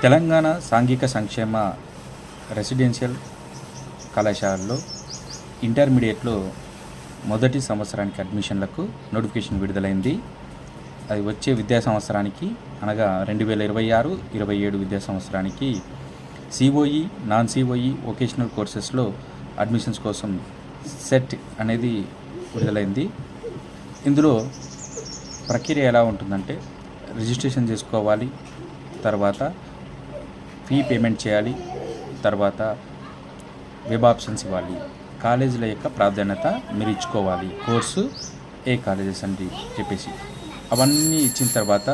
తెలంగాణ సాంఘిక సంక్షేమ రెసిడెన్షియల్ కళాశాలలో ఇంటర్మీడియట్లో మొదటి సంవత్సరానికి అడ్మిషన్లకు నోటిఫికేషన్ విడుదలైంది. అది వచ్చే విద్యా సంవత్సరానికి అనగా 2026-27 విద్యా సంవత్సరానికి సిఓఈ, నాన్ సిఓఈ వొకేషనల్ కోర్సెస్లో అడ్మిషన్స్ కోసం సెట్ అనేది విడుదలైంది. ఇందులో ప్రక్రియ ఎలా ఉంటుందంటే రిజిస్ట్రేషన్ చేసుకోవాలి, తర్వాత ఫీ పేమెంట్ చేయాలి, తర్వాత వెబ్ ఆప్షన్స్ ఇవ్వాలి, కాలేజీల యొక్క ప్రాధాన్యత మీరు ఇచ్చుకోవాలి, కోర్సు ఏ కాలేజెస్ అని చెప్పేసి అవన్నీ ఇచ్చిన తర్వాత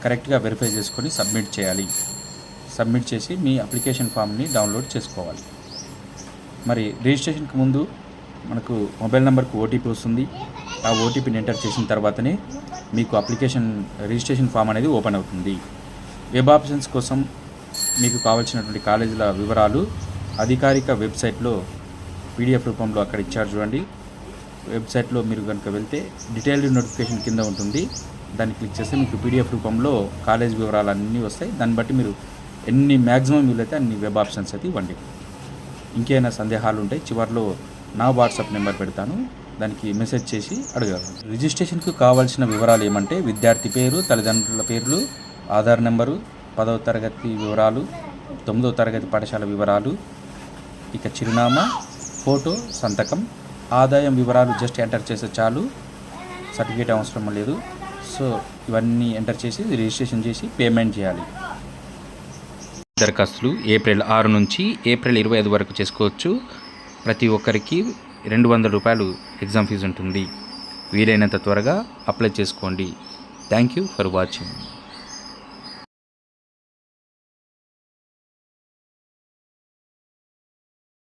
కరెక్ట్గా వెరిఫై చేసుకొని సబ్మిట్ చేయాలి. సబ్మిట్ చేసి మీ అప్లికేషన్ ఫామ్ని డౌన్లోడ్ చేసుకోవాలి. మరి రిజిస్ట్రేషన్కి ముందు మనకు మొబైల్ నెంబర్కు ఓటీపీ వస్తుంది. ఆ ఓటీపీని ఎంటర్ చేసిన తర్వాతనే మీకు రిజిస్ట్రేషన్ ఫామ్ అనేది ఓపెన్ అవుతుంది. వెబ్ ఆప్షన్స్ కోసం మీకు కావాల్సినటువంటి కాలేజీల వివరాలు అధికారిక వెబ్సైట్లో పీడిఎఫ్ రూపంలో అక్కడ ఇచ్చారు చూడండి. వెబ్సైట్లో మీరు కనుక వెళ్తే డీటెయిల్డ్ నోటిఫికేషన్ కింద ఉంటుంది. దాన్ని క్లిక్ చేస్తే మీకు పీడిఎఫ్ రూపంలో కాలేజ్ వివరాలు అన్నీ వస్తాయి. దాన్ని బట్టి మీరు ఎన్ని మ్యాక్సిమం వీలైతే అన్ని వెబ్ ఆప్షన్స్ అయితే ఇవ్వండి. ఇంకేమైనా సందేహాలు ఉంటాయి చివరిలో నా వాట్సాప్ నెంబర్ పెడతాను, దానికి మెసేజ్ చేసి అడగగలను. రిజిస్ట్రేషన్కు కావాల్సిన వివరాలు ఏమంటే విద్యార్థి పేరు, తల్లిదండ్రుల పేర్లు, ఆధార్ నెంబరు, 10వ తరగతి వివరాలు, 9వ తరగతి పాఠశాల వివరాలు, ఇక చిరునామా, ఫోటో, సంతకం, ఆదాయం వివరాలు జస్ట్ ఎంటర్ చేస్తే చాలు, సర్టిఫికేట్ అవసరం లేదు. సో ఇవన్నీ ఎంటర్ చేసి రిజిస్ట్రేషన్ చేసి పేమెంట్ చేయాలి. దరఖాస్తులు ఏప్రిల్ 6 నుంచి ఏప్రిల్ 25 వరకు చేసుకోవచ్చు. ప్రతి ఒక్కరికి 200 రూపాయలు ఎగ్జామ్ ఫీజు ఉంటుంది. వీలైనంత త్వరగా అప్లై చేసుకోండి. Thank you for watching.